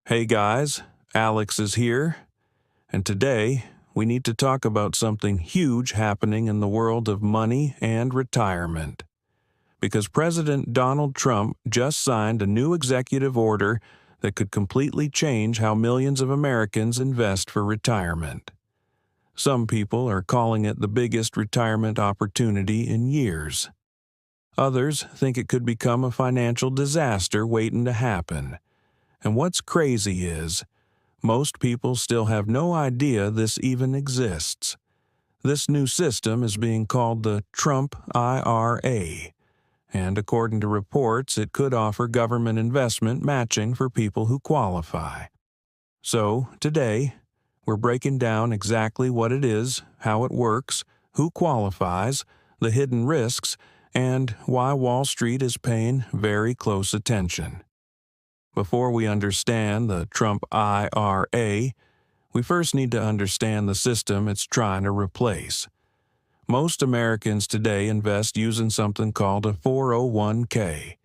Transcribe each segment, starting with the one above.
Hey guys, Alex is here, and today we need to talk about something huge happening in the world of money and retirement. Because President Donald Trump just signed a new executive order that could completely change how millions of Americans invest for retirement. Some people are calling it the biggest retirement opportunity in years. Others think it could become a financial disaster waiting to happen. And what's crazy is, most people still have no idea this even exists. This new system is being called the Trump IRA, and according to reports, it could offer government investment matching for people who qualify. So, today, we're breaking down exactly what it is, how it works, who qualifies, the hidden risks, and why Wall Street is paying very close attention. Before we understand the Trump IRA, we first need to understand the system it's trying to replace. Most Americans today invest using something called a 401k.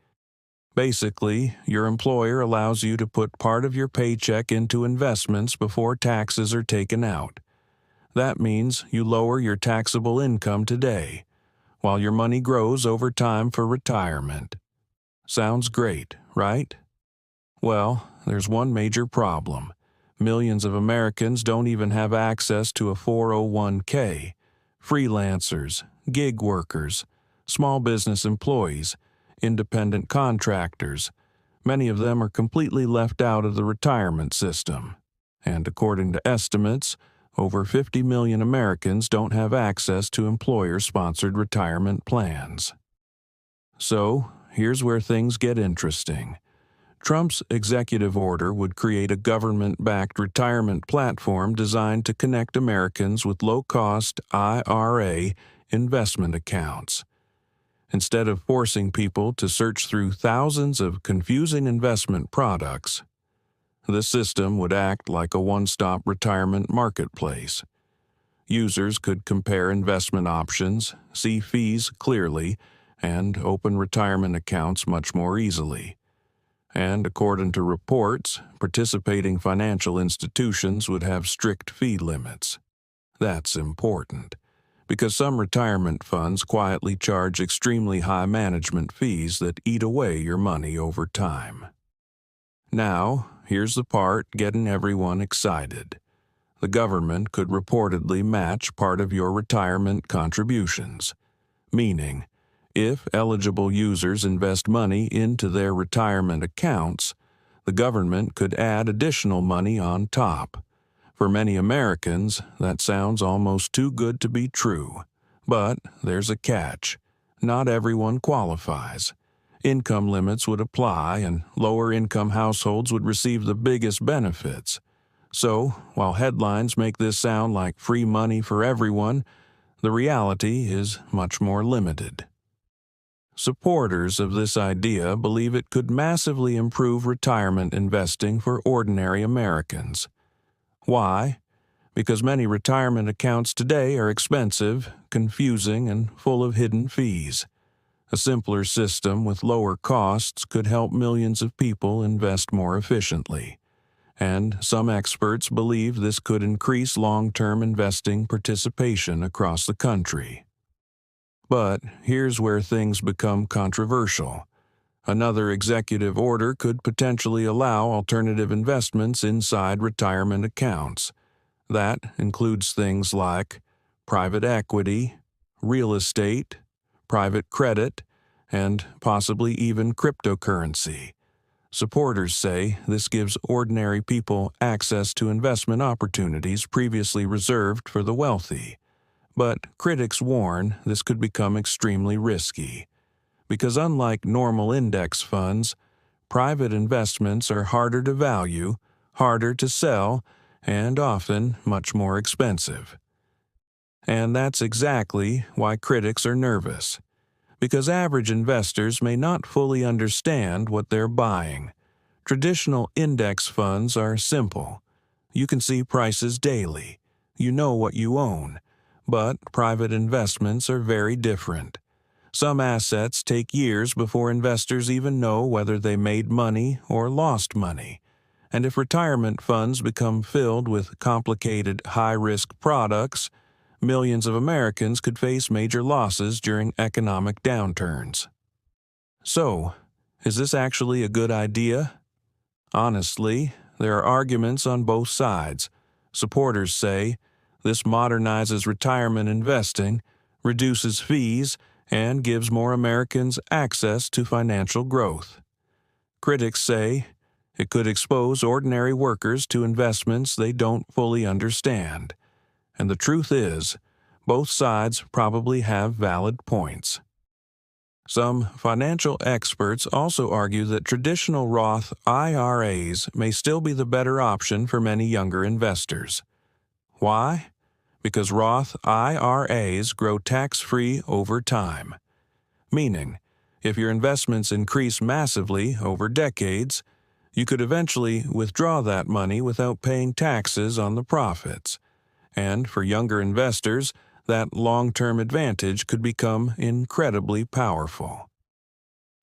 Basically, your employer allows you to put part of your paycheck into investments before taxes are taken out. That means you lower your taxable income today, while your money grows over time for retirement. Sounds great, right? Well, there's one major problem. Millions of Americans don't even have access to a 401k. Freelancers, gig workers, small business employees, independent contractors, many of them are completely left out of the retirement system. And according to estimates, over 50 million Americans don't have access to employer-sponsored retirement plans. So, here's where things get interesting. Trump's executive order would create a government-backed retirement platform designed to connect Americans with low-cost IRA investment accounts. Instead of forcing people to search through thousands of confusing investment products, the system would act like a one-stop retirement marketplace. Users could compare investment options, see fees clearly, and open retirement accounts much more easily. And according to reports, participating financial institutions would have strict fee limits. That's important, because some retirement funds quietly charge extremely high management fees that eat away your money over time. Now, here's the part getting everyone excited. The government could reportedly match part of your retirement contributions, meaning, if eligible users invest money into their retirement accounts, the government could add additional money on top. For many Americans, that sounds almost too good to be true. But there's a catch. Not everyone qualifies. Income limits would apply, and lower-income households would receive the biggest benefits. So, while headlines make this sound like free money for everyone, the reality is much more limited. Supporters of this idea believe it could massively improve retirement investing for ordinary Americans. Why? Because many retirement accounts today are expensive, confusing, and full of hidden fees. A simpler system with lower costs could help millions of people invest more efficiently. And some experts believe this could increase long-term investing participation across the country. But here's where things become controversial. Another executive order could potentially allow alternative investments inside retirement accounts. That includes things like private equity, real estate, private credit, and possibly even cryptocurrency. Supporters say this gives ordinary people access to investment opportunities previously reserved for the wealthy. But critics warn this could become extremely risky, because unlike normal index funds, private investments are harder to value, harder to sell, and often much more expensive. And that's exactly why critics are nervous, because average investors may not fully understand what they're buying. Traditional index funds are simple. You can see prices daily. You know what you own. But private investments are very different. Some assets take years before investors even know whether they made money or lost money. And if retirement funds become filled with complicated, high-risk products, millions of Americans could face major losses during economic downturns. So, is this actually a good idea? Honestly, there are arguments on both sides. Supporters say this modernizes retirement investing, reduces fees, and gives more Americans access to financial growth. Critics say it could expose ordinary workers to investments they don't fully understand. And the truth is, both sides probably have valid points. Some financial experts also argue that traditional Roth IRAs may still be the better option for many younger investors. Why? Because Roth IRAs grow tax-free over time. Meaning, if your investments increase massively over decades, you could eventually withdraw that money without paying taxes on the profits. And for younger investors, that long-term advantage could become incredibly powerful.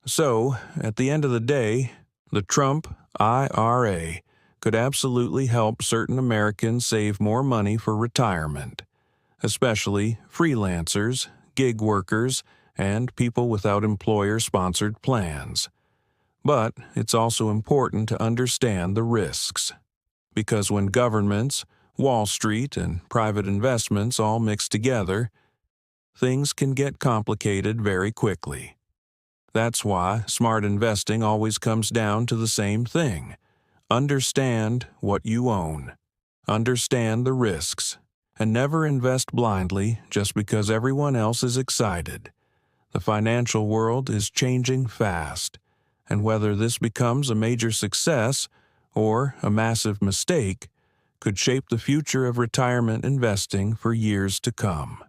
So, at the end of the day, the Trump IRA could absolutely help certain Americans save more money for retirement, especially freelancers, gig workers, and people without employer-sponsored plans. But it's also important to understand the risks, because when governments, Wall Street, and private investments all mix together, things can get complicated very quickly. That's why smart investing always comes down to the same thing. Understand what you own. Understand the risks. And never invest blindly just because everyone else is excited. The financial world is changing fast, and whether this becomes a major success or a massive mistake could shape the future of retirement investing for years to come.